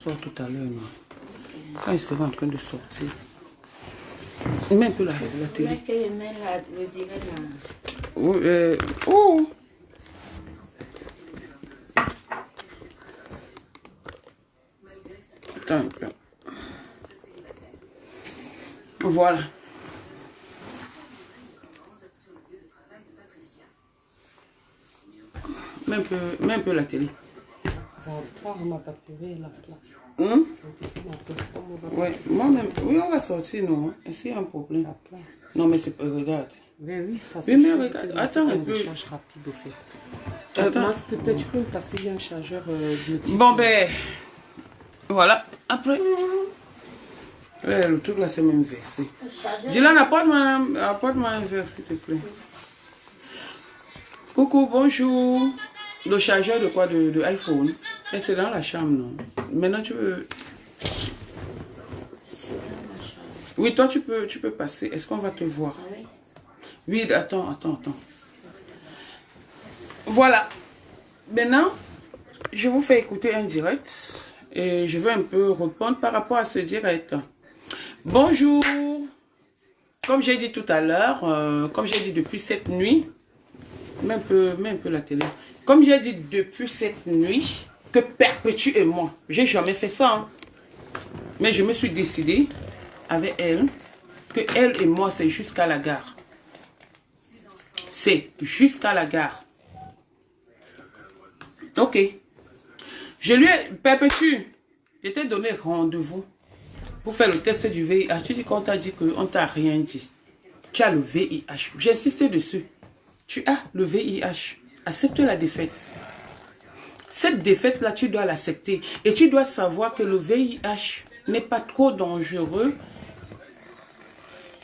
Sort tout à l'heure, non. Quand il sera en train de sortir. Mets un peu la télé. Oh! Attends un peu. Voilà. Mets un peu la télé. Ma batterie est là. Ouais, moi-même, oui, on va sortir, non. Est-ce qu'il y a un problème? Non, mais c'est pas, regarde. Oui, ça Oui, mais regarde, attends un peu. Charge rapide, au fait. Attends. S'il te plaît, tu peux me passer un chargeur biotique. Bon, ben, voilà. Après, ouais, le truc là, c'est même versé. Dylan, apporte-moi un verre, s'il te plaît. Coucou, bonjour. Le chargeur de quoi? De iPhone. Et c'est dans la chambre, non? Maintenant, tu veux... Oui, toi, tu peux passer. Est-ce qu'on va te voir? Oui, attends. Voilà. Maintenant, je vous fais écouter un direct. Et je vais un peu répondre par rapport à ce direct. Bonjour. Comme j'ai dit tout à l'heure, comme j'ai dit depuis cette nuit, mets un peu la télé. Comme j'ai dit depuis cette nuit, que Perpétue et moi, j'ai jamais fait ça. Hein. Mais je me suis décidé avec elle, que elle et moi, c'est jusqu'à la gare. C'est jusqu'à la gare. Ok. Je lui ai... Perpétue, je t'ai donné rendez-vous pour faire le test du VIH. Tu dis qu'on t'a dit qu'on t'a rien dit. Tu as le VIH. J'ai insisté dessus. Tu as le VIH. Accepte la défaite. Cette défaite-là, tu dois l'accepter. Et tu dois savoir que le VIH n'est pas trop dangereux.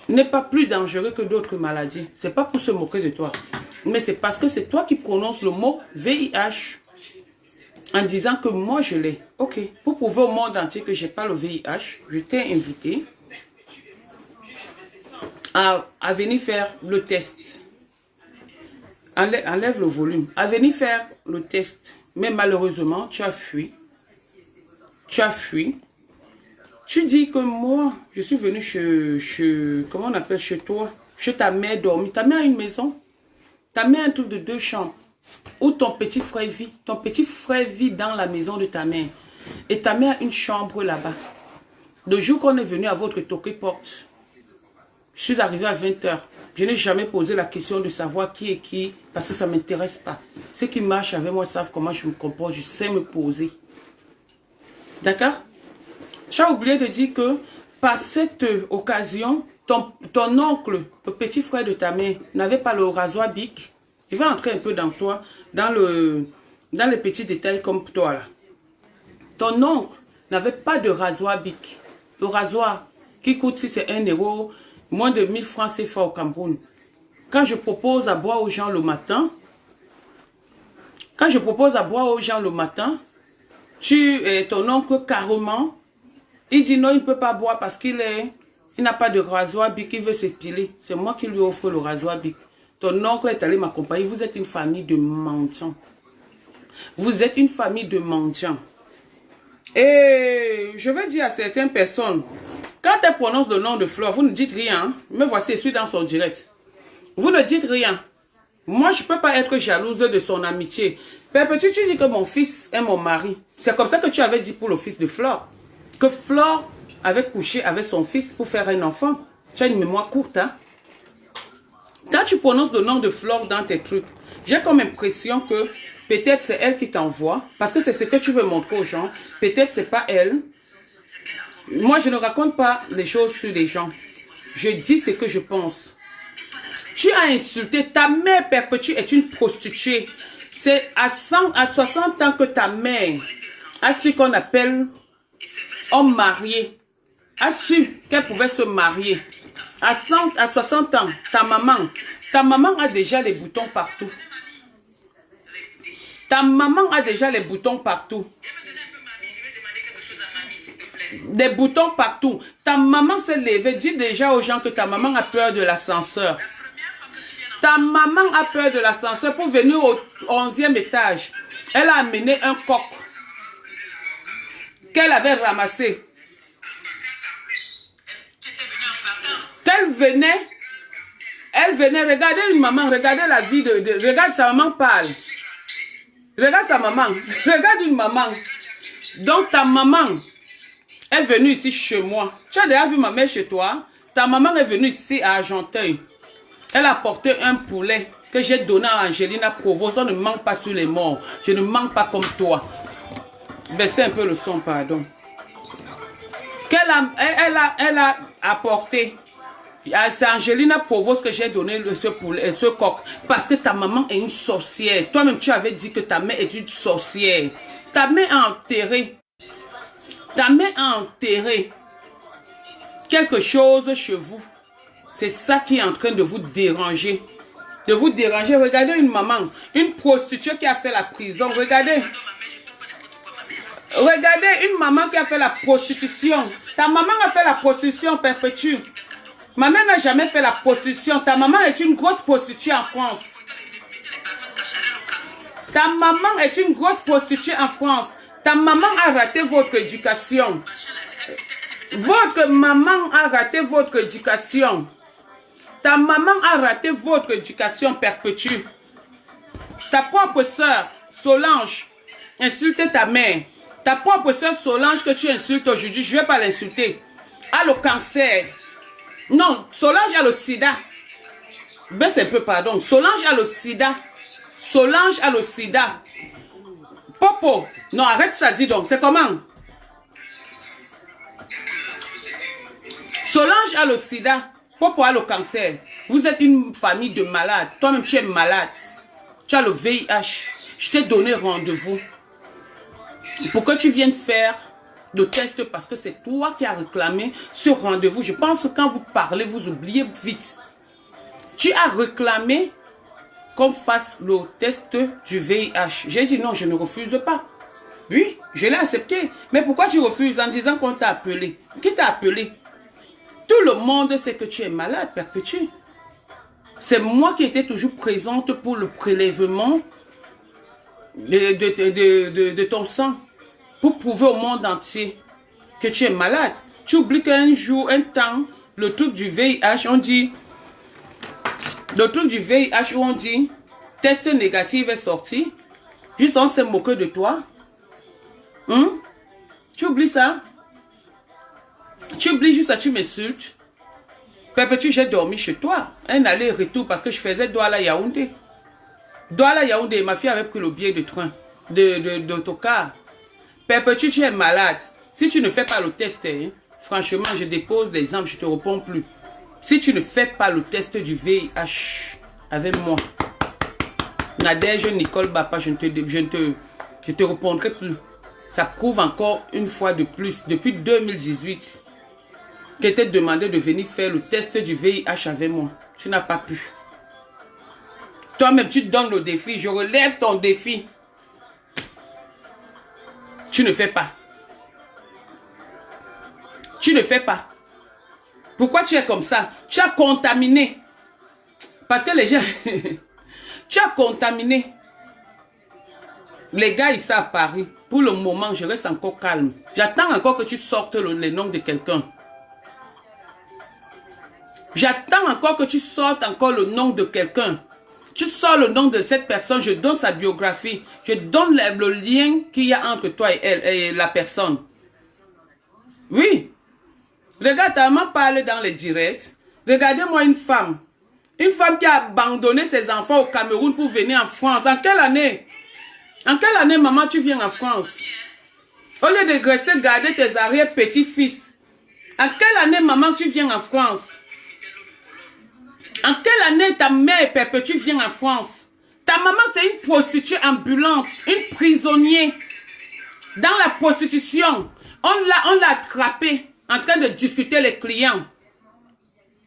N'est pas plus dangereux que d'autres maladies. C'est pas pour se moquer de toi. Mais c'est parce que c'est toi qui prononces le mot VIH. En disant que moi je l'ai. Ok. Pour prouver au monde entier que j'ai pas le VIH, je t'ai invité à venir faire le test. Enlève le volume. À venir faire le test. Mais malheureusement, tu as fui. Tu as fui. Tu dis que moi, je suis venu comment on appelle chez toi? Chez ta mère dormir. Ta mère a une maison. Ta mère a un truc de 2 chambres. Où ton petit frère vit. Ton petit frère vit dans la maison de ta mère. Et ta mère a une chambre là-bas. Le jour qu'on est venu à votre toqué porte, je suis arrivé à 20 h. Je n'ai jamais posé la question de savoir qui est qui, parce que ça ne m'intéresse pas. Ceux qui marchent avec moi savent comment je me comporte, je sais me poser. D'accord? Tu as oublié de dire que, par cette occasion, ton oncle, le petit frère de ta mère, n'avait pas le rasoir bic. Je vais entrer un peu dans toi, dans les petits détails comme toi là. Ton oncle n'avait pas de rasoir bic. Le rasoir qui coûte, si c'est 1 €, moins de 1000 francs CFA au Cameroun. Quand je propose à boire aux gens le matin, ton oncle carrément, il dit non, il ne peut pas boire parce qu'il n'a pas de rasoir bic, il veut s'épiler. C'est moi qui lui offre le rasoir bic. Ton oncle est allé m'accompagner. Vous êtes une famille de mendiants. Vous êtes une famille de mendiants. Et je vais dire à certaines personnes, quand elle prononce le nom de Flore, vous ne dites rien. Hein? Me voici, je suis dans son direct. Vous ne dites rien. Moi, je ne peux pas être jalouse de son amitié. Perpétue, tu dis que mon fils est mon mari. C'est comme ça que tu avais dit pour le fils de Flore. Que Flore avait couché avec son fils pour faire un enfant. Tu as une mémoire courte, hein? Quand tu prononces le nom de Flore dans tes trucs, j'ai comme impression que peut-être c'est elle qui t'envoie. Parce que c'est ce que tu veux montrer aux gens. Peut-être c'est pas elle. Moi, je ne raconte pas les choses sur les gens. Je dis ce que je pense. Tu as insulté. Ta mère Perpétue est une prostituée. C'est à 60 ans que ta mère a su qu'on appelle homme marié. A su qu'elle pouvait se marier. À 60 ans, ta maman a déjà les boutons partout. Ta maman a déjà les boutons partout. Des boutons partout. Ta maman s'est levée. Dis déjà aux gens que ta maman a peur de l'ascenseur. Ta maman a peur de l'ascenseur pour venir au 11e étage. Elle a amené un coq. qu'elle avait ramassé. Elle venait, regardez une maman, regardez la vie regarde sa maman parle. Regarde sa maman, regarde une maman. Donc ta maman est venue ici chez moi. Tu as déjà vu ma mère chez toi? Ta maman est venue ici à Argenteuil. Elle a apporté un poulet que j'ai donné à Angelina Provost. On ne manque pas sur les morts. Je ne manque pas comme toi. Baissez un peu le son, pardon. Elle a apporté. C'est Angelina Provost que j'ai donné ce poulet, ce coq. Parce que ta maman est une sorcière. Toi-même, tu avais dit que ta mère est une sorcière. Ta mère a enterré. Ta mère a enterré quelque chose chez vous. C'est ça qui est en train de vous déranger. De vous déranger. Regardez une maman, une prostituée qui a fait la prison. Regardez. Regardez une maman qui a fait la prostitution. Ta maman a fait la prostitution perpétue. Ma mère n'a jamais fait la prostitution. Ta maman est une grosse prostituée en France. Ta maman est une grosse prostituée en France. Ta maman a raté votre éducation. Votre maman a raté votre éducation. Ta maman a raté votre éducation perpétue. Ta propre soeur, Solange, insultait ta mère. Ta propre soeur Solange que tu insultes aujourd'hui, je ne vais pas l'insulter, a le cancer. Non, Solange a le sida. Baisse un peu, pardon. Solange a le sida. Solange a le sida. Popo. Non, arrête ça, dis donc. C'est comment? Solange a le sida. Popo a le cancer. Vous êtes une famille de malades. Toi-même, tu es malade. Tu as le VIH. Je t'ai donné rendez-vous pour que tu viennes faire le test parce que c'est toi qui as réclamé ce rendez-vous. Je pense que quand vous parlez, vous oubliez vite. Tu as réclamé qu'on fasse le test du VIH. J'ai dit non, je ne refuse pas. Oui, je l'ai accepté. Mais pourquoi tu refuses en disant qu'on t'a appelé? Qui t'a appelé? Tout le monde sait que tu es malade, perpétue. C'est moi qui étais toujours présente pour le prélèvement de ton sang. Pour prouver au monde entier que tu es malade. Tu oublies qu'un jour, un temps, le truc du VIH, on dit... Le truc du VIH où on dit... Test négatif est sorti. Juste on s'est moqué de toi. Tu oublies ça? Tu oublies juste ça, tu m'insultes. Perpétue, j'ai dormi chez toi. Un aller-retour parce que je faisais Douala-Yaoundé. Douala-Yaoundé, ma fille avait pris le billet de train, d'autocar. Perpétue, tu es malade. Si tu ne fais pas le test, hein, franchement, je dépose les armes, je ne te réponds plus. Si tu ne fais pas le test du VIH avec moi, Nadège Nicole Bapa, je te répondrai plus. Ça prouve encore une fois de plus, depuis 2018, que t'es demandé de venir faire le test du VIH avec moi. Tu n'as pas pu. Toi-même, tu te donnes le défi. Je relève ton défi. Tu ne fais pas. Tu ne fais pas. Pourquoi tu es comme ça? Tu as contaminé. Parce que les gens... tu as contaminé. Les gars ici à Paris, pour le moment, je reste encore calme. J'attends encore que tu sortes le nom de quelqu'un. J'attends encore que tu sortes encore le nom de quelqu'un. Tu sors le nom de cette personne, je donne sa biographie. Je donne le lien qu'il y a entre toi et elle, et la personne. Oui. Regarde, ta maman parle dans les directs. Regardez-moi une femme. Une femme qui a abandonné ses enfants au Cameroun pour venir en France. En quelle année? En quelle année, maman, tu viens en France? Au lieu de rester garder tes arrière-petits-fils. En quelle année, maman, tu viens en France? En quelle année ta mère perpétue vient en France? Ta maman, c'est une prostituée ambulante, une prisonnière. Dans la prostitution, on l'a attrapée en train de discuter les clients.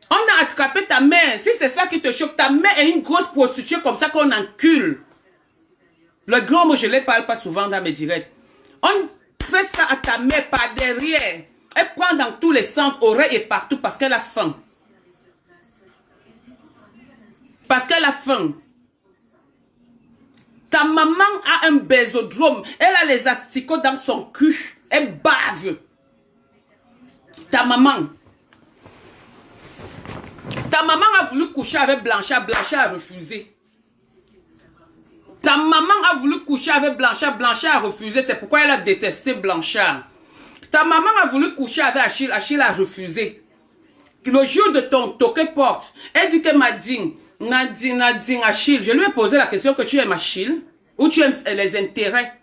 On a attrapé ta mère. Si c'est ça qui te choque, ta mère est une grosse prostituée comme ça qu'on encule. Le grand mot, je ne les parle pas souvent dans mes directs. On fait ça à ta mère par derrière. Elle prend dans tous les sens, oreilles et partout parce qu'elle a faim. Parce qu'elle a faim. Ta maman a un bésodrome. Elle a les asticots dans son cul. Elle bave. Ta maman. Ta maman a voulu coucher avec Blanchard. Blanchard a refusé. Ta maman a voulu coucher avec Blanchard. Blanchard a refusé. C'est pourquoi elle a détesté Blanchard. Ta maman a voulu coucher avec Achille. Achille a refusé. Le jour de ton toquet porte, elle dit que Nadine, Achille. Je lui ai posé la question que tu aimes Achille ou tu aimes les intérêts.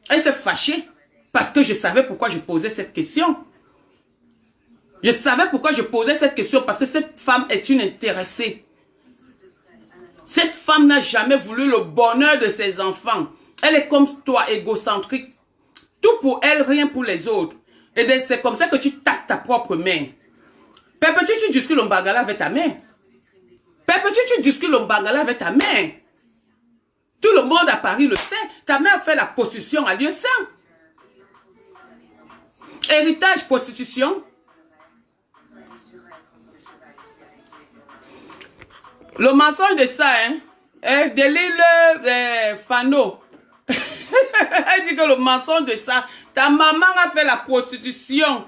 Elle s'est fâchée parce que je savais pourquoi je posais cette question. Je savais pourquoi je posais cette question parce que cette femme est une intéressée. Cette femme n'a jamais voulu le bonheur de ses enfants. Elle est comme toi, égocentrique. Tout pour elle, rien pour les autres. Et c'est comme ça que tu tapes ta propre main. Père Petit, tu discutes le Mbangala avec ta main. Père Petit, tu discutes le Mbangala avec ta main. Tout le monde à Paris le sait. Ta mère fait la prostitution à lieu saint. Héritage, prostitution. Le mensonge de ça, hein, est de l'île Fano. Elle dit que le mensonge de ça, ta maman a fait la prostitution.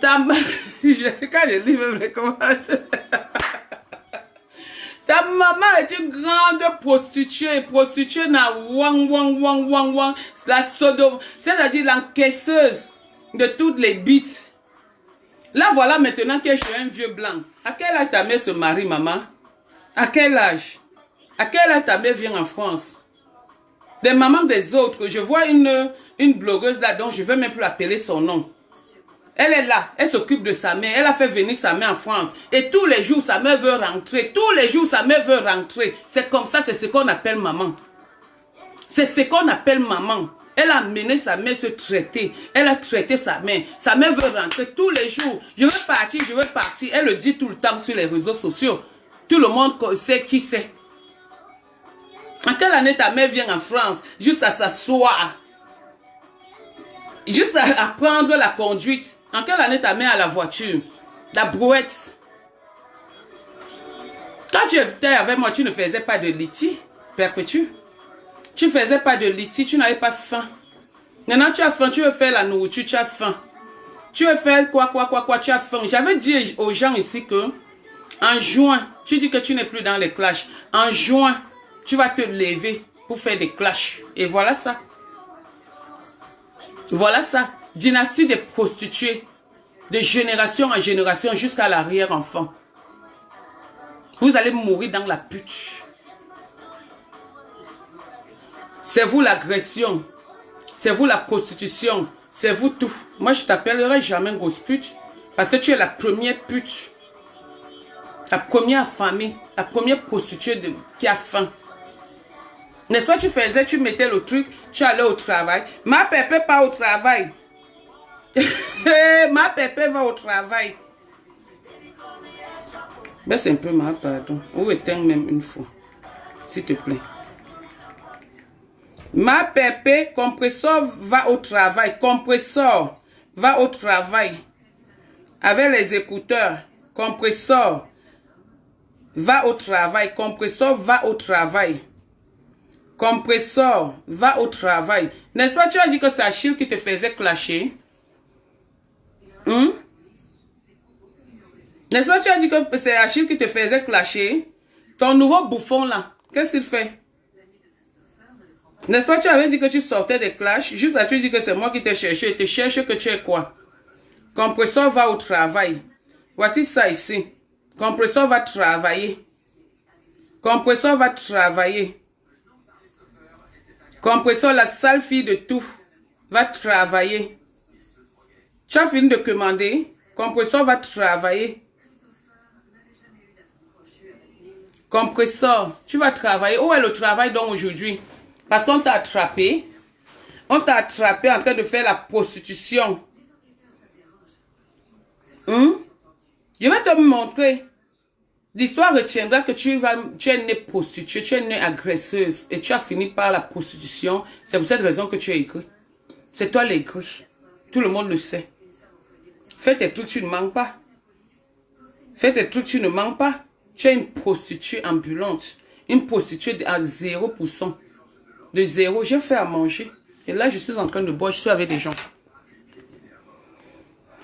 Quand je lis même les commentaires. Ta maman est une grande prostituée. Prostituée na wang. La sodome. C'est-à-dire l'encaisseuse de toutes les bites. Là, voilà maintenant que je suis un vieux blanc. À quel âge ta mère se marie, maman? À quel âge? À quel âge ta mère vient en France? Des mamans des autres. Je vois une blogueuse là dont je ne veux même plus appeler son nom. Elle est là. Elle s'occupe de sa mère. Elle a fait venir sa mère en France. Et tous les jours, sa mère veut rentrer. Tous les jours, sa mère veut rentrer. C'est comme ça, c'est ce qu'on appelle maman. C'est ce qu'on appelle maman. Elle a amené sa mère se traiter. Elle a traité sa mère. Sa mère veut rentrer tous les jours. Je veux partir, je veux partir. Elle le dit tout le temps sur les réseaux sociaux. Tout le monde sait qui c'est. En quelle année ta mère vient en France? Juste à s'asseoir. Juste à prendre la conduite. En quelle année ta mère a la voiture? La brouette. Quand tu étais avec moi, tu ne faisais pas de liti, perpétue. Tu ne faisais pas de liti, tu n'avais pas faim. Maintenant, tu as faim, tu veux faire la nourriture, tu as faim. Tu veux faire quoi, tu as faim. J'avais dit aux gens ici que, en juin, tu dis que tu n'es plus dans les clashs. En juin, tu vas te lever pour faire des clashs. Et voilà ça. Voilà ça. Dynastie des prostituées. De génération en génération jusqu'à l'arrière-enfant. Vous allez mourir dans la pute. C'est vous l'agression. C'est vous la prostitution. C'est vous tout. Moi, je t'appellerai jamais grosse pute. Parce que tu es la première pute. La première affamée. La première prostituée qui a faim. N'est-ce pas, tu mettais le truc, tu allais au travail. Ma pépé pas au travail. Ma pépé va au travail. Baisse un peu ma pardon. Ou éteins même une fois. S'il te plaît. Ma pépé, compresseur va au travail. Compresseur va au travail. Avec les écouteurs. Compresseur va au travail. Compresseur va au travail. Compresseur va au travail. N'est-ce pas, tu as dit que c'est Achille qui te faisait clasher? N'est-ce pas, tu as dit que c'est Achille qui te faisait clasher? Ton nouveau bouffon là, qu'est-ce qu'il fait? N'est-ce pas, tu avais dit que tu sortais des clashs? Juste là, tu dis que c'est moi qui t'ai cherché. Et tu cherches que tu es quoi? Compresseur va au travail. Voici ça ici. Compresseur va travailler. Compresseur va travailler. Compresseur, la sale fille de tout, va travailler. Tu as fini de commander. Compresseur va travailler. Compresseur, tu vas travailler. Où est le travail donc aujourd'hui? Parce qu'on t'a attrapé. On t'a attrapé en train de faire la prostitution. Je vais te montrer. L'histoire retiendra que tu es née prostituée, tu es née agresseuse et tu as fini par la prostitution. C'est pour cette raison que tu es aigri. C'est toi l'aigri. Tout le monde le sait. Fais tes trucs, tu ne manques pas. Fais tes trucs, tu ne manques pas. Tu es une prostituée ambulante. Une prostituée à 0%. De zéro, j'ai fait à manger. Et là, je suis en train de boire, je suis avec des gens.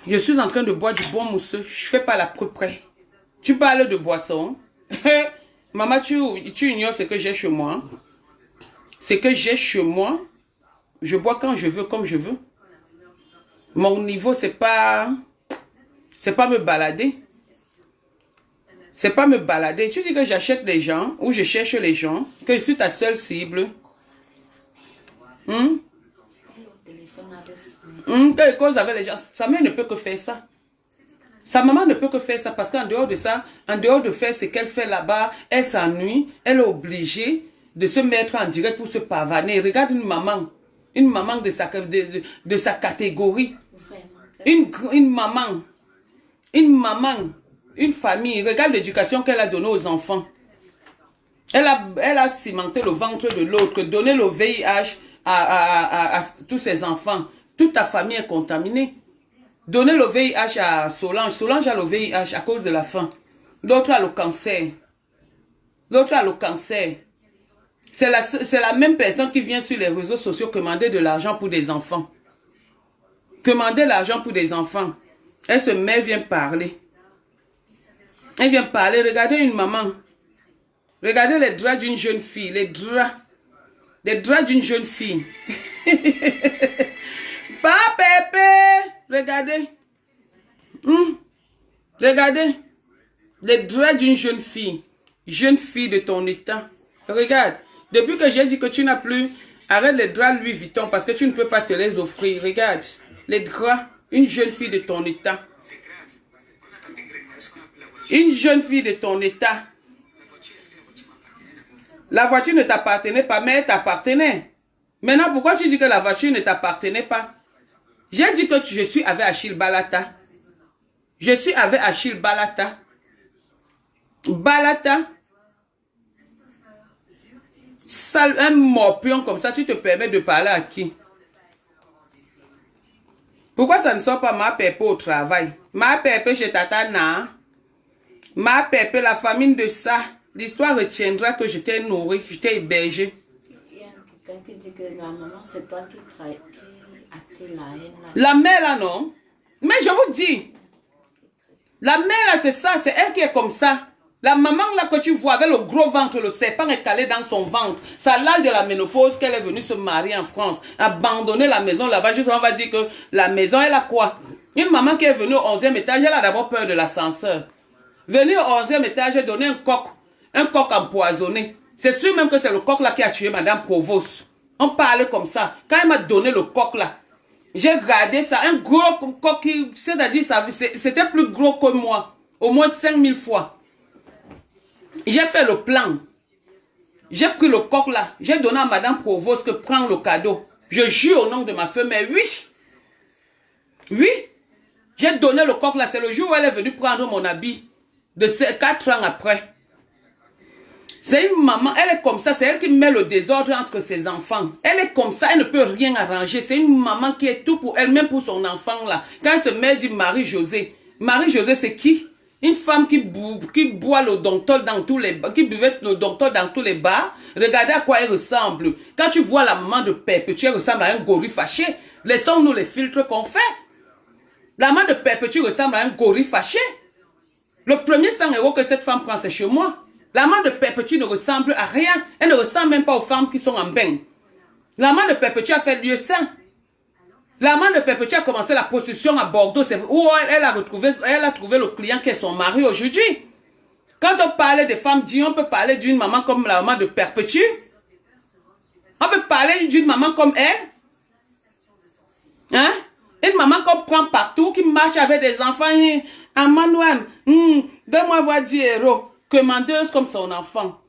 Je suis en train de boire du bon mousseux. Je fais pas la près. Tu parles de boisson. Maman, tu ignores ce que j'ai chez moi. Ce que j'ai chez moi, je bois quand je veux, comme je veux. Mon niveau, c'est pas me balader. C'est pas me balader. Tu dis que j'achète les gens, ou je cherche les gens, que je suis ta seule cible. Quelle cause avec les gens? Sa mère ne peut que faire ça. Sa maman ne peut que faire ça parce qu'en dehors de ça, en dehors de faire ce qu'elle fait là-bas, elle s'ennuie, elle est obligée de se mettre en direct pour se pavaner. Regarde une maman de sa catégorie. Une maman, une famille. Regarde l'éducation qu'elle a donnée aux enfants. Elle a cimenté le ventre de l'autre, donné le VIH à tous ses enfants. Toute ta famille est contaminée. Donner le VIH à Solange. Solange a le VIH à cause de la faim. L'autre a le cancer. L'autre a le cancer. C'est la même personne qui vient sur les réseaux sociaux commander de l'argent pour des enfants. Commander l'argent pour des enfants. Elle se met, vient parler. Elle vient parler. Regardez une maman. Regardez les draps d'une jeune fille. Les draps d'une jeune fille. Pas Pépé. Regardez. Regardez. Les draps d'une jeune fille. Jeune fille de ton état. Regarde. Depuis que j'ai dit que tu n'as plus... Arrête les draps Louis Vuitton parce que tu ne peux pas te les offrir. Regarde. Les draps. Une jeune fille de ton état. Une jeune fille de ton état. La voiture ne t'appartenait pas, mais elle t'appartenait. Maintenant, pourquoi tu dis que la voiture ne t'appartenait pas? J'ai dit que je suis avec Achille Balata. Je suis avec Achille Balata. Balata. Sale, un morpion comme ça, tu te permets de parler à qui? Pourquoi ça ne sort pas ma pépé au travail? Ma pépé chez Tata Na. Ma pépé, la famine de ça. L'histoire retiendra que je t'ai nourri, je t'ai hébergé. Il y a quelqu'un qui dit que la maman, c'est toi qui attire la haine. La mère là, non? Mais je vous dis, la mère là, c'est ça, c'est elle qui est comme ça. La maman là que tu vois avec le gros ventre, le serpent est calé dans son ventre. C'est à l'âge de la ménopause qu'elle est venue se marier en France. Abandonner la maison là-bas, juste on va dire que la maison, elle a quoi? Une maman qui est venue au 11e étage, elle a d'abord peur de l'ascenseur. Venue au 11e étage, donner un coq empoisonné. C'est sûr même que c'est le coq là qui a tué Madame Provost. On parlait comme ça. Quand elle m'a donné le coq là, j'ai regardé ça, un gros coq qui, c'est-à-dire, c'était plus gros que moi. Au moins 5000 fois. J'ai fait le plan. J'ai pris le coq là. J'ai donné à Madame Provost que prends le cadeau. Je jure au nom de ma femelle, oui. Oui. J'ai donné le coq là. C'est le jour où elle est venue prendre mon habit. De 4 ans après. C'est une maman, elle est comme ça, c'est elle qui met le désordre entre ses enfants. Elle est comme ça, elle ne peut rien arranger. C'est une maman qui est tout pour elle, même pour son enfant là. Quand elle se met, elle dit Marie-Josée. Marie-Josée, c'est qui? Une femme qui boit le docteur dans tous les bars, qui buvait le docteur dans tous les bars. Regardez à quoi elle ressemble. Quand tu vois la maman de Perpétue, elle ressemble à un gorille fâché. Laissons-nous les filtres qu'on fait. La maman de Perpétue ressemble à un gorille fâché. Le premier 100 € que cette femme prend, c'est chez moi. La maman de Perpétue ne ressemble à rien. Elle ne ressemble même pas aux femmes qui sont en bain. La maman de Perpétue a fait lieu saint. La maman de Perpétue a commencé la prostitution à Bordeaux. C'est où elle a trouvé le client qui est son mari aujourd'hui. Quand on parlait des femmes dignes, on peut parler d'une maman comme la maman de Perpétue. On peut parler d'une maman comme elle. Hein? Une maman qu'on prend partout, qui marche avec des enfants. Amandouane, donne-moi voir 10 €. Commandeuse comme son enfant.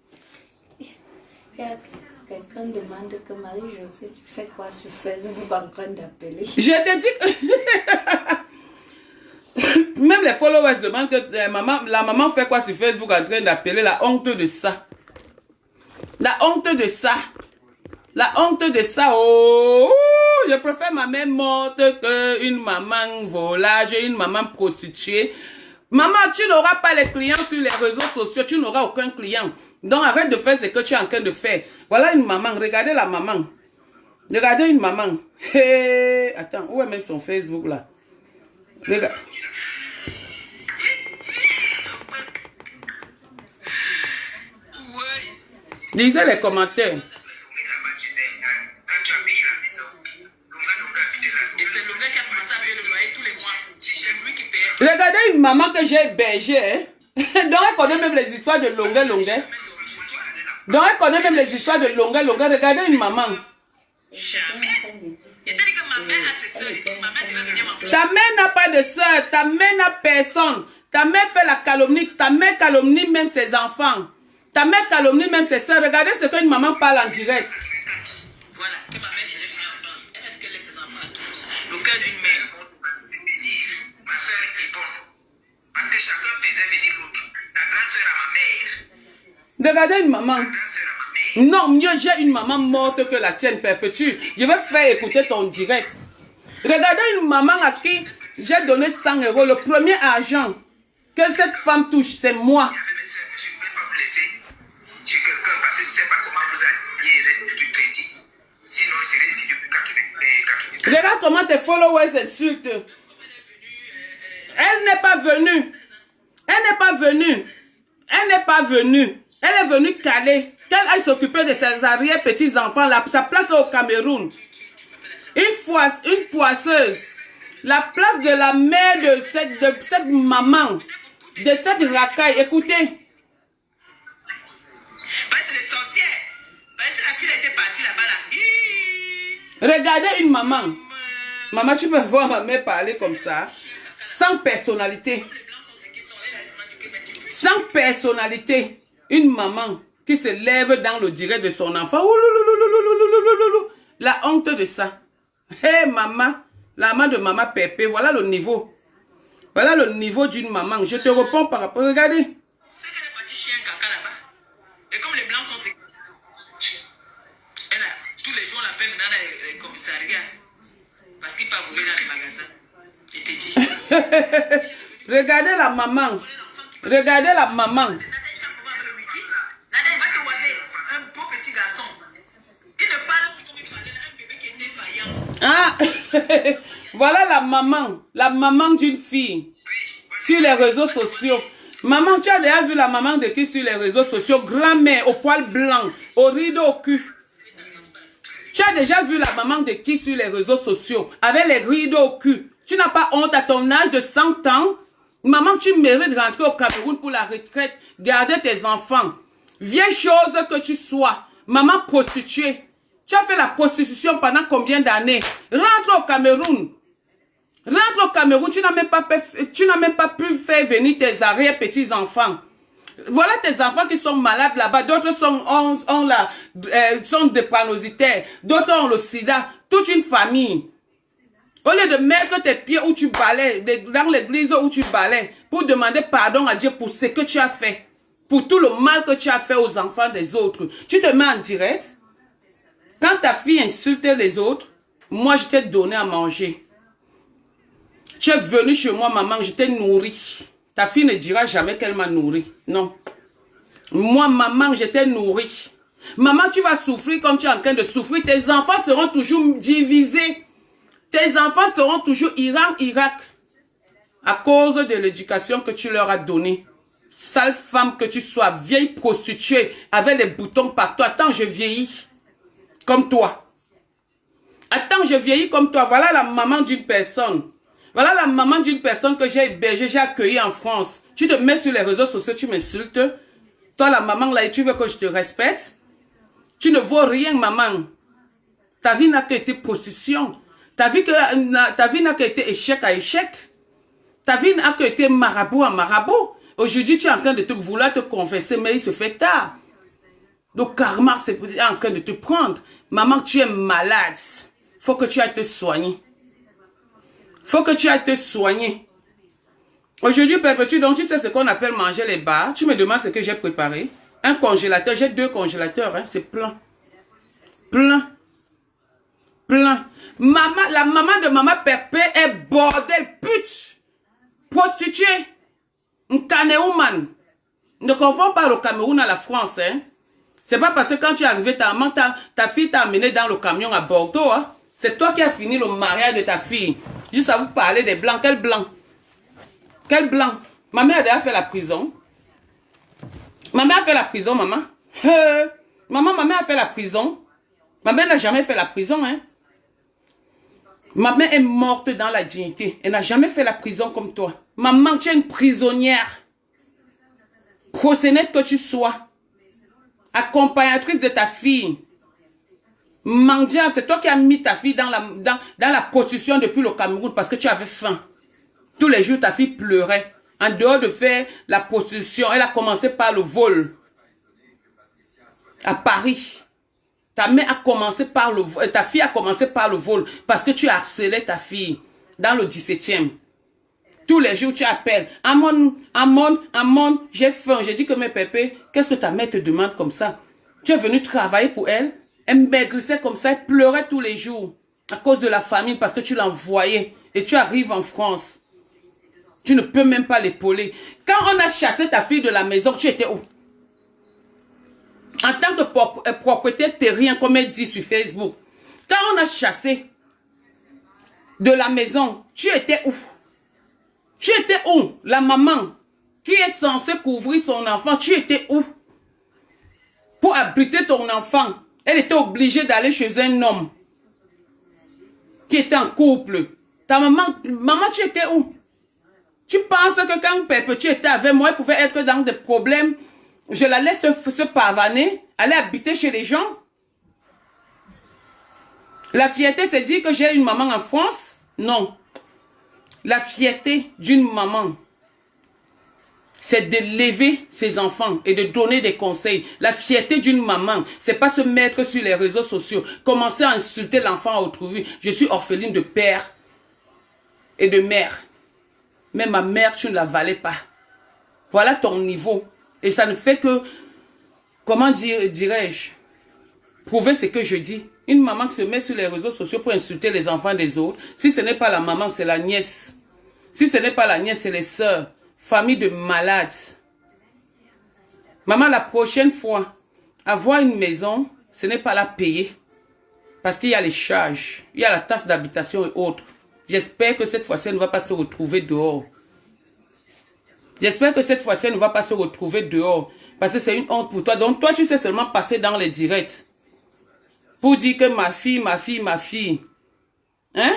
Quelqu'un demande que Marie-Josée, tu fais quoi sur Facebook en train d'appeler? Je te dis que... Même les followers demandent que la maman fait quoi sur Facebook en train d'appeler. La honte de ça. La honte de ça. La honte de ça. Oh, je préfère ma mère morte qu'une maman volage, une maman prostituée. Maman, tu n'auras pas les clients sur les réseaux sociaux. Tu n'auras aucun client. Donc, arrête de faire ce que tu es en train de faire. Voilà une maman. Regardez la maman. Regardez une maman. Hey, attends, où est même son Facebook là? Regarde. Lisez les commentaires. Regardez une maman que j'ai hébergée. Hein? Donc elle connaît même les histoires de longueur. Donc elle connaît même les histoires de longueur. Regardez une maman. Ta mère n'a pas de soeur. Ta mère n'a personne. Ta mère fait la calomnie. Ta mère calomnie même ses enfants. Ta mère calomnie même ses soeurs. Regardez ce qu'une maman parle en direct. Voilà, que ma mère c'est les chiens en France. Elle a dit qu'elle laisse ses enfants. Le cœur d'une mère. Ma soeur est bonne. Parce que chacun faisait venir l'autre. La grande soeur à ma mère. Regardez une maman. Non, mieux j'ai une maman morte que la tienne perpétue. Je vais faire écouter ton direct. Regardez une maman à qui j'ai donné 100 €. Le premier argent que cette femme touche, c'est moi. Je ne vais pas vous laisser chez quelqu'un parce que je ne sais pas comment vous allez du crédit. Sinon, je serai ici depuis 80. Regarde comment tes followers insultent. Elle n'est pas venue. Elle n'est pas venue. Elle n'est pas venue. Elle est venue caler. Qu'elle aille s'occuper de ses arrière-petits-enfants. Sa place au Cameroun. Une poisseuse. La place de la mère de cette maman. De cette racaille. Écoutez. Parce que les sorcières. Parce que la fille était partie là-bas là. Regardez une maman. Maman, tu peux voir ma mère parler comme ça. Sans personnalité. Sans personnalité. Une maman qui se lève dans le direct de son enfant. La honte de ça. Hé maman. La maman de maman Pépé. Voilà le niveau. Voilà le niveau d'une maman. Je te réponds par rapport. Regardez. C'est qu'elle est partie chien caca là-bas. Et comme les blancs sont séqués. Elle a tous les jours on l'appelle dans les commissariats. Parce qu'il part voler dans les magasins. Je te dis. Regardez la maman. Regardez la maman. Ah, voilà la maman d'une fille sur les réseaux sociaux. Maman, tu as déjà vu la maman de qui sur les réseaux sociaux? Grand-mère au poil blanc, au rideau au cul. Tu as déjà vu la maman de qui sur les réseaux sociaux avec les rideaux au cul? Tu n'as pas honte à ton âge de 100 ans? Maman, tu mérites de rentrer au Cameroun pour la retraite, garder tes enfants. Vieille chose que tu sois, maman prostituée. Tu as fait la prostitution pendant combien d'années? Rentre au Cameroun. Rentre au Cameroun, tu n'as même pas pu faire venir tes arrière-petits-enfants. Voilà tes enfants qui sont malades là-bas. D'autres sont drépanocytaires. D'autres ont le sida. Toute une famille. Au lieu de mettre tes pieds où tu balais, dans l'église où tu balais, pour demander pardon à Dieu pour ce que tu as fait. Pour tout le mal que tu as fait aux enfants des autres. Tu te mets en direct. Quand ta fille insultait les autres, moi je t'ai donné à manger. Tu es venu chez moi, maman, je t'ai nourri. Ta fille ne dira jamais qu'elle m'a nourri. Non. Moi, maman, je t'ai nourri. Maman, tu vas souffrir comme tu es en train de souffrir. Tes enfants seront toujours divisés. Tes enfants seront toujours Iran-Irak. À cause de l'éducation que tu leur as donnée. Sale femme que tu sois, vieille prostituée, avec les boutons partout. Attends, je vieillis. Comme toi. Attends, je vieillis comme toi. Voilà la maman d'une personne. Voilà la maman d'une personne que j'ai hébergée, j'ai accueillie en France. Tu te mets sur les réseaux sociaux, tu m'insultes. Toi, la maman, là, tu veux que je te respecte? Tu ne vaux rien, maman. Ta vie n'a qu'été prostitution. Ta vie n'a qu'été échec à échec. Ta vie n'a qu'été marabout à marabout. Aujourd'hui, tu es en train de vouloir te confesser, mais il se fait tard. Le karma, c'est en train de te prendre. Maman, tu es malade. Faut que tu ailles te soigner. Faut que tu ailles te soigner. Aujourd'hui, perpétue, donc tu sais ce qu'on appelle manger les bars. Tu me demandes ce que j'ai préparé. Un congélateur. J'ai 2 congélateurs. Hein, c'est plein. Plein. Plein. Maman, la maman de maman Pépé est bordel, pute. Prostituée. Un Cameroun. Ne confonds pas le Cameroun à la France. Hein. C'est pas parce que quand tu es arrivé, ta fille t'a amené dans le camion à Bordeaux. Hein. C'est toi qui as fini le mariage de ta fille. Juste à vous parler des blancs. Quel blanc? Quel blanc? Ma mère a déjà fait la prison. Ma mère a fait la prison, maman. Maman, ma mère a fait la prison. Ma mère n'a jamais fait la prison, hein. Ma mère est morte dans la dignité. Elle n'a jamais fait la prison comme toi. Maman, tu es une prisonnière. Prosénète que tu sois. Accompagnatrice de ta fille. Mendiante, c'est toi qui as mis ta fille dans la prostitution depuis le Cameroun parce que tu avais faim. Tous les jours, ta fille pleurait. En dehors de faire la prostitution, elle a commencé par le vol. À Paris. Ta mère a commencé par le vol. Ta fille a commencé par le vol parce que tu harcelais ta fille dans le 17e. Tous les jours, tu appelles. Amon, j'ai faim. J'ai dit que mes pépés, qu'est-ce que ta mère te demande comme ça? Tu es venu travailler pour elle. Elle maigrissait comme ça. Elle pleurait tous les jours à cause de la famine parce que tu l'envoyais. Et tu arrives en France. Tu ne peux même pas l'épauler. Quand on a chassé ta fille de la maison, tu étais où? En tant que propriétaire terrien, comme elle dit sur Facebook. Quand on a chassé de la maison, tu étais où? Tu étais où? La maman qui est censée couvrir son enfant, tu étais où? Pour abriter ton enfant, elle était obligée d'aller chez un homme qui était en couple. Ta maman, tu étais où? Tu penses que quand Pépé, tu étais avec moi, elle pouvait être dans des problèmes. Je la laisse se pavaner, aller habiter chez les gens. La fierté, c'est dire que j'ai une maman en France? Non. La fierté d'une maman, c'est d'élever ses enfants et de donner des conseils. La fierté d'une maman, c'est pas se mettre sur les réseaux sociaux, commencer à insulter l'enfant à autrui. Je suis orpheline de père et de mère. Mais ma mère, tu ne la valais pas. Voilà ton niveau. Et ça ne fait que, comment dirais-je, prouver ce que je dis. Une maman qui se met sur les réseaux sociaux pour insulter les enfants des autres. Si ce n'est pas la maman, c'est la nièce. Si ce n'est pas la nièce, c'est les sœurs. Famille de malades. Maman, la prochaine fois, avoir une maison, ce n'est pas la payer. Parce qu'il y a les charges. Il y a la taxe d'habitation et autres. J'espère que cette fois-ci, elle ne va pas se retrouver dehors. J'espère que cette fois-ci, elle ne va pas se retrouver dehors. Parce que c'est une honte pour toi. Donc, toi, tu sais seulement passer dans les directs. Pour dire que ma fille. Hein?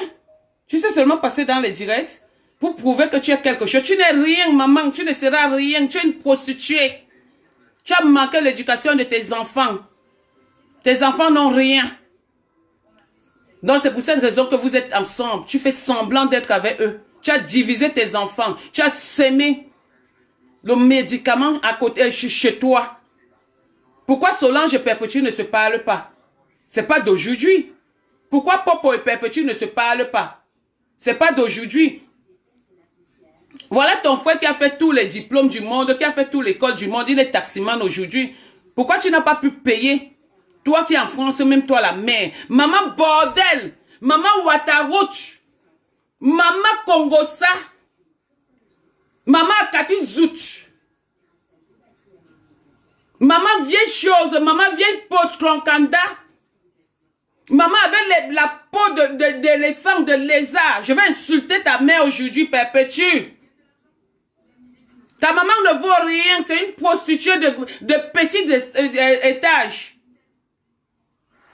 Tu sais seulement passer dans les directs. Pour prouver que tu es quelque chose. Tu n'es rien, maman. Tu ne seras rien. Tu es une prostituée. Tu as manqué l'éducation de tes enfants. Tes enfants n'ont rien. Donc, c'est pour cette raison que vous êtes ensemble. Tu fais semblant d'être avec eux. Tu as divisé tes enfants. Tu as sémé le médicament à côté, chez toi. Pourquoi Solange et Perpétue ne se parlent pas? C'est pas d'aujourd'hui. Pourquoi Popo et Perpétue ne se parlent pas? C'est pas d'aujourd'hui. Voilà ton frère qui a fait tous les diplômes du monde, qui a fait toute l'école du monde. Il est taximan aujourd'hui. Pourquoi tu n'as pas pu payer? Toi qui es en France, même toi la mère. Maman bordel. Maman Ouattaroute. Maman Congossa. Maman Akati Zout. Maman vieille chose. Maman vieille peau troncanda. Maman avait la peau d'éléphant, de lézard. Je vais insulter ta mère aujourd'hui, Perpétue. Ta maman ne vaut rien. C'est une prostituée de petits étages.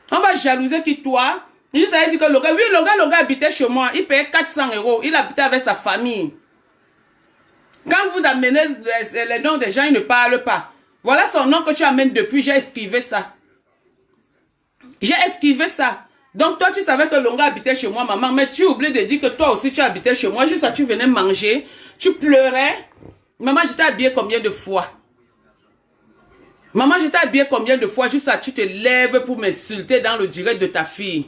On va jalouser qui toi. Il s'est dit que le gars habitait chez moi. Il payait 400 €. Il habitait avec sa famille. Quand vous amenez les noms des gens, ils ne parlent pas. Voilà son nom que tu amènes depuis. J'ai esquivé ça. J'ai esquivé ça. Donc toi, tu savais que le gars habitait chez moi, maman. Mais tu oublies de dire que toi aussi, tu habitais chez moi. Juste ça, tu venais manger. Tu pleurais. Maman, je t'ai habillé combien de fois? Maman, je t'ai habillé combien de fois? Juste ça, tu te lèves pour m'insulter dans le direct de ta fille.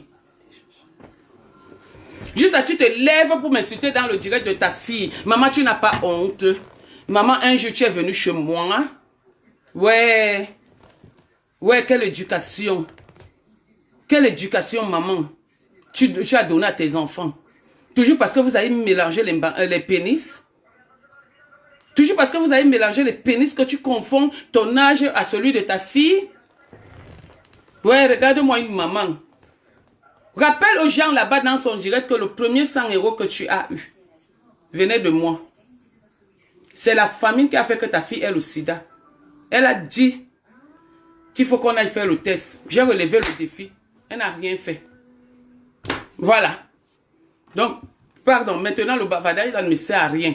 Juste ça, tu te lèves pour m'insulter dans le direct de ta fille. Maman, tu n'as pas honte. Maman, un jour, tu es venue chez moi. Ouais. Ouais, quelle éducation. Quelle éducation, maman. Tu as donné à tes enfants. Toujours parce que vous avez mélangé les pénis. Toujours parce que vous avez mélangé les pénis que tu confonds ton âge à celui de ta fille. Ouais, regarde-moi une maman. Rappelle aux gens là-bas dans son direct que le premier 100 € que tu as eu venait de moi. C'est la famille qui a fait que ta fille ait le sida. Elle a dit qu'il faut qu'on aille faire le test. J'ai relevé le défi. Elle n'a rien fait. Voilà. Donc, pardon, maintenant le bavardage là ne me sert à rien.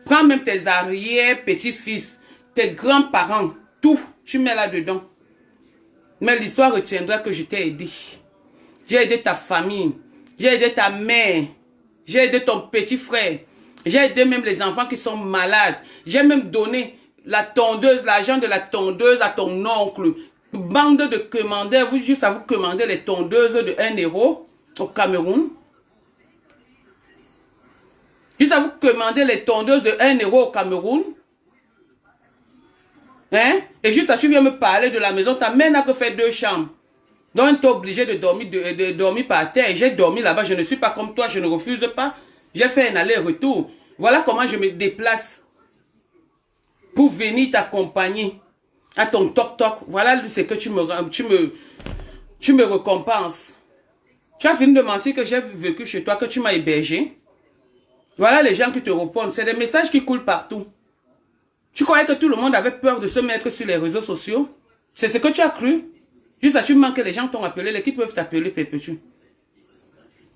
Prends même tes arrière-petits-fils, tes grands-parents, tout, tu mets là-dedans. Mais l'histoire retiendra que je t'ai aidé. J'ai aidé ta famille. J'ai aidé ta mère. J'ai aidé ton petit frère. J'ai aidé même les enfants qui sont malades. J'ai même donné la tondeuse, l'argent de la tondeuse à ton oncle. Bande de commandeurs, vous juste à vous commander les tondeuses de 1 € au Cameroun. Juste à vous commander les tondeuses de 1 € au Cameroun. Hein? Et juste à tu viens me parler de la maison, ta mère n'a que fait 2 chambres. Donc, tu es obligé de dormir par terre. J'ai dormi là-bas, je ne suis pas comme toi, je ne refuse pas. J'ai fait un aller-retour. Voilà comment je me déplace pour venir t'accompagner à ton toc-toc. Voilà ce que tu me récompenses. Tu as fini de mentir que j'ai vécu chez toi, que tu m'as hébergé. Voilà les gens qui te répondent. C'est des messages qui coulent partout. Tu croyais que tout le monde avait peur de se mettre sur les réseaux sociaux? C'est ce que tu as cru? Juste à tu manques que les gens t'ont appelé, les qui peuvent t'appeler Pépetu.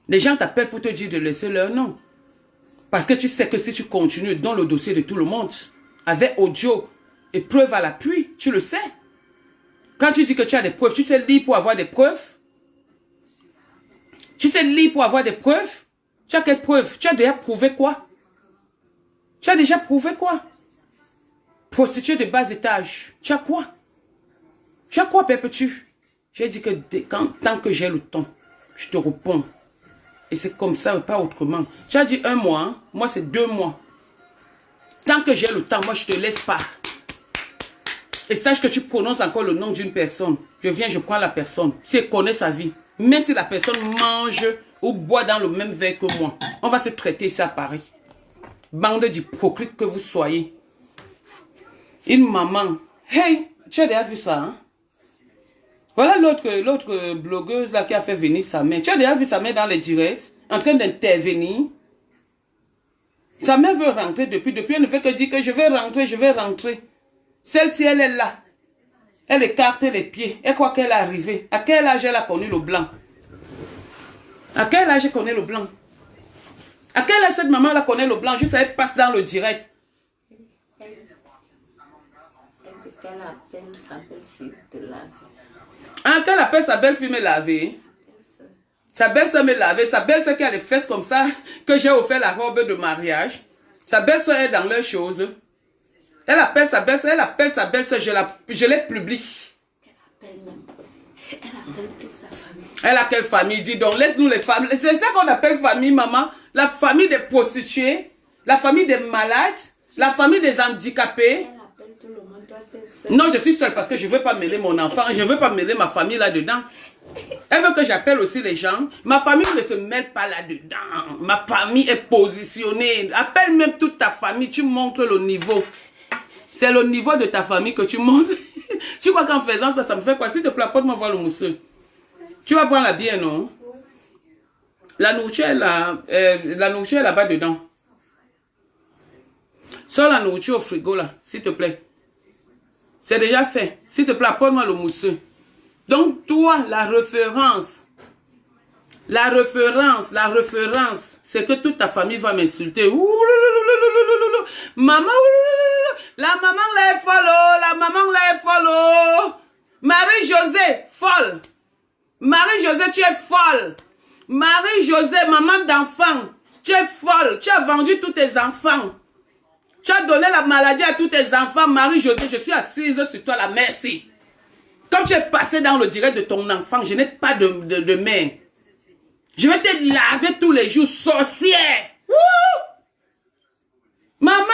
Les gens t'appellent pour te dire de laisser leur nom. Parce que tu sais que si tu continues dans le dossier de tout le monde, avec audio et preuves à l'appui, tu le sais. Quand tu dis que tu as des preuves, tu sais lire pour avoir des preuves. Tu sais lire pour avoir des preuves. Tu as quelles preuves? Tu as déjà prouvé quoi? Tu as déjà prouvé quoi? Prostituée de bas étage. Tu as quoi? Tu as quoi, Pépetu? J'ai dit que tant que j'ai le temps, je te réponds. Et c'est comme ça, pas autrement. Tu as dit 1 mois, hein? Moi c'est 2 mois. Tant que j'ai le temps, moi je te laisse pas. Et sache que tu prononces encore le nom d'une personne. Je viens, je prends la personne. Si elle connaît sa vie, même si la personne mange ou boit dans le même verre que moi, on va se traiter ici à Paris. Bande d'hypocrites que vous soyez. Une maman. Hey, tu as déjà vu ça, hein? Voilà l'autre blogueuse là qui a fait venir sa mère. Tu as déjà vu sa mère dans les directs, en train d'intervenir. Sa mère veut rentrer depuis elle ne fait que dire que je vais rentrer, je vais rentrer. Celle-ci, elle est là. Elle écarte les pieds. Elle croit qu'elle est arrivée. À quel âge elle a connu le blanc? À quel âge elle connaît le blanc? À quel âge cette maman la connaît le blanc? Juste elle passe dans le direct. Elle dit qu'elle appelle sa belle-fille de laver. Ah, qu'elle appelle sa belle-fille me laver. Sa belle-soeur me laver. Sa belle-soeur qui a les fesses comme ça, que j'ai offert la robe de mariage. Sa belle-soeur est dans leurs choses. Elle appelle sa belle-soeur, je l'ai publie. Elle appelle toute sa famille. Elle a quelle famille? Dis donc, laisse-nous les femmes. C'est ça qu'on appelle famille, maman. La famille des prostituées, la famille des malades, la famille des handicapés. Tout le monde doit être seul. Non, je suis seule parce que je ne veux pas mêler mon enfant. Je ne veux pas mêler ma famille là-dedans. Elle veut que j'appelle aussi les gens. Ma famille ne se mêle pas là-dedans. Ma famille est positionnée. Appelle même toute ta famille. Tu montres le niveau. C'est le niveau de ta famille que tu montres. Tu crois qu'en faisant ça, ça me fait quoi? S'il te plaît, apporte-moi voir le mousseux. Tu vas prendre la bière, non? La nourriture est là-bas dedans. Sors la nourriture au frigo là, s'il te plaît. C'est déjà fait. S'il te plaît, apporte-moi le mousseux. Donc toi, la référence, c'est que toute ta famille va m'insulter. Maman, la maman là est folle, la maman là est folle. Marie-Josée, folle. Marie-Josée, tu es folle. Marie-Josée, maman d'enfant, tu es folle. Tu as vendu tous tes enfants. Tu as donné la maladie à tous tes enfants. Marie-Josée, je suis assise sur toi là, merci. Comme tu es passé dans le direct de ton enfant, je n'ai pas de main. Je vais te laver tous les jours, sorcière. Wouh! Maman,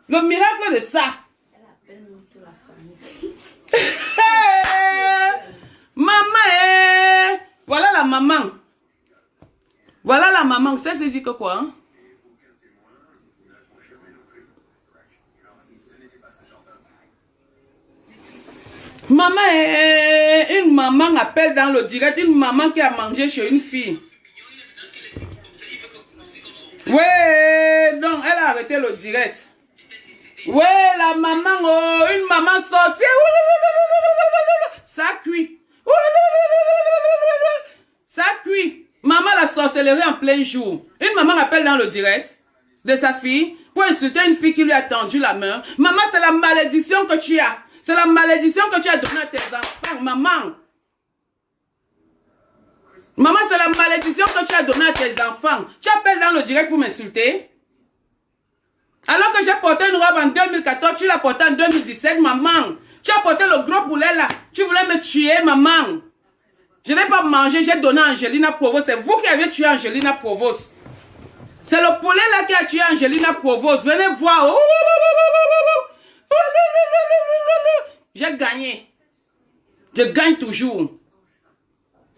le miracle de ça. Elle appelle nous toute la famille. Maman, voilà la maman. Voilà la maman. Ça c'est dit que quoi? Hein? Maman, une maman appelle dans le direct, une maman qui a mangé chez une fille. Ouais, donc elle a arrêté le direct. Ouais, la maman, oh, une maman sorcière. Ça cuit. Ça cuit. Maman la sorcellerie en plein jour. Une maman appelle dans le direct de sa fille pour insulter une fille qui lui a tendu la main. Maman, c'est la malédiction que tu as. C'est la malédiction que tu as donnée à tes enfants, maman. Maman, c'est la malédiction que tu as donnée à tes enfants. Tu appelles dans le direct pour m'insulter. Alors que j'ai porté une robe en 2014, tu l'as portée en 2017, maman. Tu as porté le gros poulet là. Tu voulais me tuer, maman. Je n'ai pas mangé, j'ai donné à Angelina Provost. C'est vous qui avez tué Angelina Provost. C'est le poulet là qui a tué Angelina Provost. Venez voir. J'ai gagné. Je gagne toujours.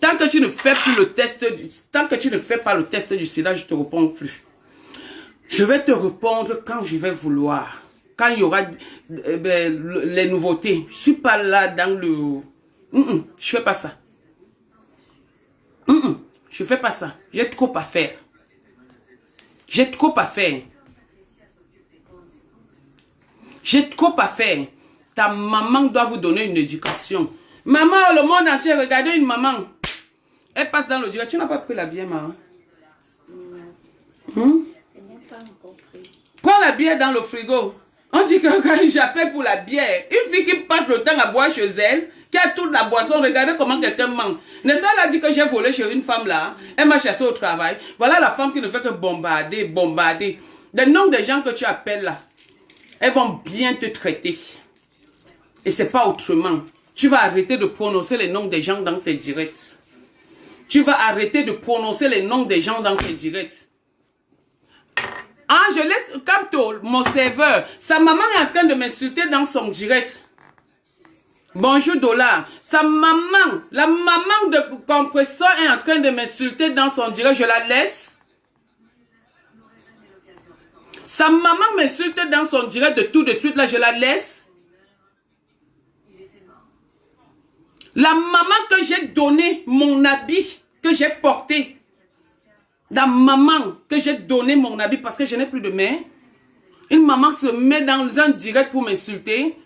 Tant que tu ne fais plus le test, tant que tu ne fais pas le test du sida, je ne te réponds plus. Je vais te répondre quand je vais vouloir. Quand il y aura les nouveautés. Je ne suis pas là dans le... je ne fais pas ça. Je ne fais pas ça. J'ai trop à faire. J'ai trop à faire. J'ai trop à faire. Ta maman doit vous donner une éducation. Maman, le monde entier, regardez une maman. Elle passe dans le direct. Tu n'as pas pris la bière, maman? Prends la bière dans le frigo. On dit que quand j'appelle pour la bière, une fille qui passe le temps à boire chez elle, qui a toute la boisson, regardez comment quelqu'un manque. N'est-ce pas, elle a dit que j'ai volé chez une femme là. Elle m'a chassé au travail. Voilà la femme qui ne fait que bombarder, bombarder. Le nombre de gens que tu appelles là, elles vont bien te traiter. Et c'est pas autrement. Tu vas arrêter de prononcer les noms des gens dans tes directs. Tu vas arrêter de prononcer les noms des gens dans tes directs. Ah, je laisse Capto, mon serveur. Sa maman est en train de m'insulter dans son direct. Bonjour Dollar. Sa maman, la maman de compresseur est en train de m'insulter dans son direct. Je la laisse. Sa maman m'insulte dans son direct de tout de suite. Là, je la laisse. La maman que j'ai donné mon habit, que j'ai porté. La maman que j'ai donné mon habit parce que je n'ai plus de main. Une maman se met dans un direct pour m'insulter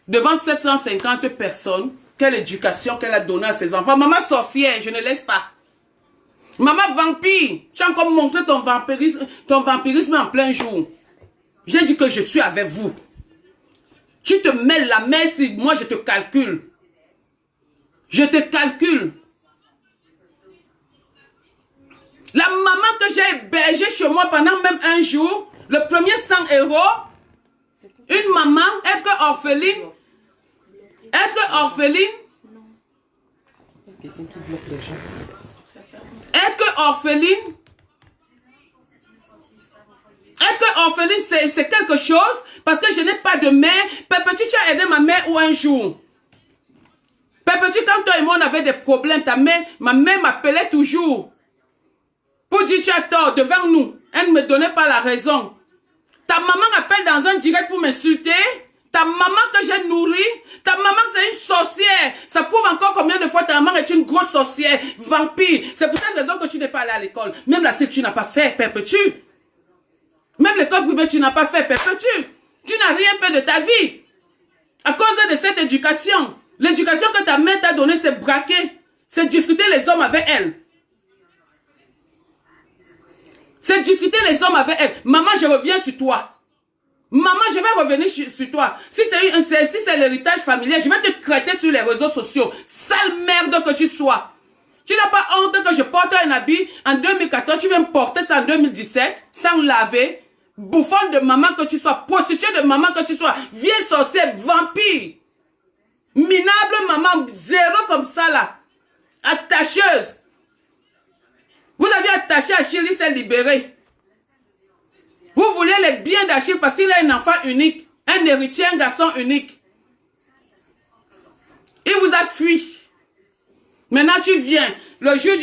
devant 750 personnes. Quelle éducation qu'elle a donnée à ses enfants. Maman sorcière, je ne laisse pas. Maman vampire, tu as encore montré ton vampirisme en plein jour. J'ai dit que je suis avec vous. Tu te mets la main si moi je te calcule. Je te calcule. La maman que j'ai hébergée chez moi pendant même un jour, le premier 100 €, une maman, être orpheline, c'est quelque chose, parce que je n'ai pas de mère. Petit, tu as aidé ma mère ou un jour. Petit, quand toi et moi on avait des problèmes, ma mère m'appelait toujours. Pour dire tu as tort devant nous. Elle ne me donnait pas la raison. Ta maman appelle dans un direct pour m'insulter. Ta maman que j'ai nourrie. Ta maman c'est une sorcière. Ça prouve encore combien de fois ta maman est une grosse sorcière, vampire. C'est pour cette raison que tu n'es pas allé à l'école. Même la CIL tu n'as pas fait, Perpétue. Même l'école privée tu n'as pas fait, Perpétue. Tu n'as rien fait de ta vie. À cause de cette éducation. L'éducation que ta mère t'a donnée c'est braquer. C'est discuter les hommes avec elle. C'est discuter les hommes avec elle. Maman, je reviens sur toi. Maman, je vais revenir sur toi. Si c'est l'héritage familial, je vais te traiter sur les réseaux sociaux. Sale merde que tu sois. Tu n'as pas honte que je porte un habit en 2014, tu viens me porter ça en 2017, sans laver. Bouffon de maman que tu sois, prostituée de maman que tu sois, vieille sorcière, vampire. Minable maman, zéro comme ça là. Attacheuse. Vous avez attaché Achille, il s'est libéré. Vous voulez les biens d'Achille parce qu'il a un enfant unique, un héritier, un garçon unique. Il vous a fui. Maintenant tu viens, le jour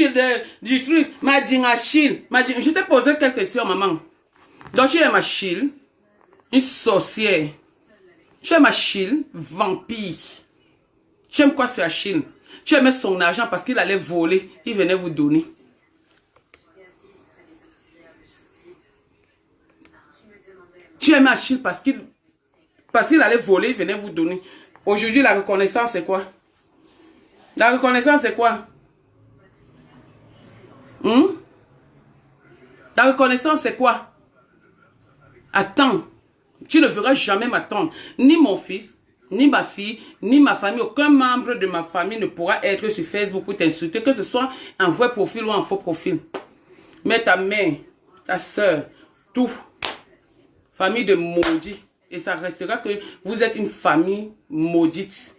du truc, m'a dit Achille, je t'ai posé quelques questions maman. Donc tu es Achille, une sorcière. Tu es Achille, vampire. Tu aimes quoi sur Achille? Tu aimais son argent parce qu'il allait voler. Il venait vous donner. Tu aimais Achille parce qu'il allait voler. Il venait vous donner. Aujourd'hui, la reconnaissance, c'est quoi? La reconnaissance, c'est quoi? La reconnaissance, c'est quoi? Attends. Tu ne verras jamais m'attendre. Ni mon fils, ni ma fille, ni ma famille. Aucun membre de ma famille ne pourra être sur Facebook pour t'insulter. Que ce soit un vrai profil ou un faux profil. Mais ta mère, ta soeur, tout. Famille de maudits. Et ça restera que vous êtes une famille maudite.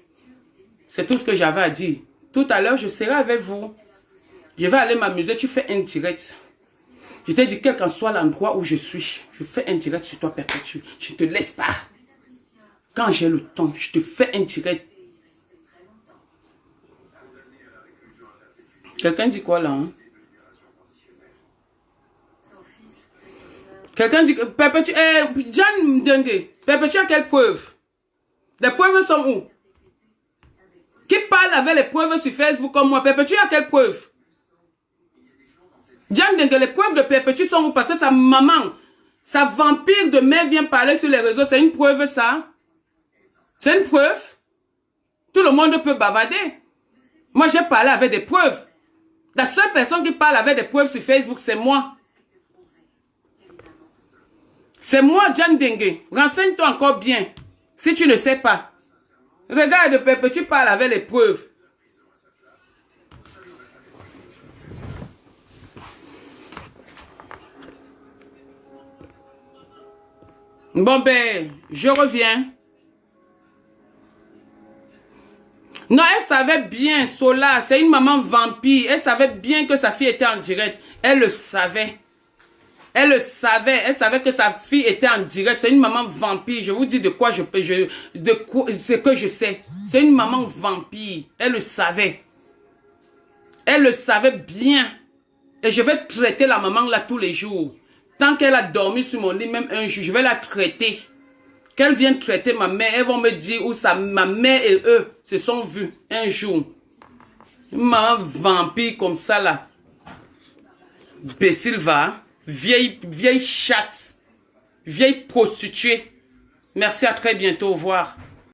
C'est tout ce que j'avais à dire. Tout à l'heure, je serai avec vous. Je vais aller m'amuser. Tu fais un direct. Je t'ai dit, quel qu'en soit l'endroit où je suis, je fais un direct sur toi, Perpétue. Je ne te laisse pas. Quand j'ai le temps, je te fais un direct. Quelqu'un dit quoi là? Quelqu'un dit que Perpétue, John Dengue, Perpétue a quelle preuve? Les preuves sont où? Qui parle avec les preuves sur Facebook comme moi? Perpétue a quelle preuve? John Dengue, les preuves de Perpétue sont où? Parce que sa maman, sa vampire de mère vient parler sur les réseaux. C'est une preuve ça? C'est une preuve? Tout le monde peut bavader. Moi j'ai parlé avec des preuves. La seule personne qui parle avec des preuves sur Facebook, c'est moi. C'est moi, John Dengue. Renseigne-toi encore bien. Si tu ne sais pas. Regarde, Perpétue parle avec les preuves. Bon ben, je reviens. Non, elle savait bien, Sola, c'est une maman vampire. Elle savait bien que sa fille était en direct. Elle le savait. Elle le savait. Elle savait que sa fille était en direct. C'est une maman vampire. Je vous dis de quoi ce que je sais. C'est une maman vampire. Elle le savait. Elle le savait bien. Et je vais traiter la maman là tous les jours. Tant qu'elle a dormi sur mon lit, même un jour, je vais la traiter. Qu'elle vienne traiter ma mère, elles vont me dire où ma mère et eux se sont vus un jour. Une maman vampire comme ça là. Bécile va. Vieille chatte. Vieille prostituée. Merci, à très bientôt. Au revoir.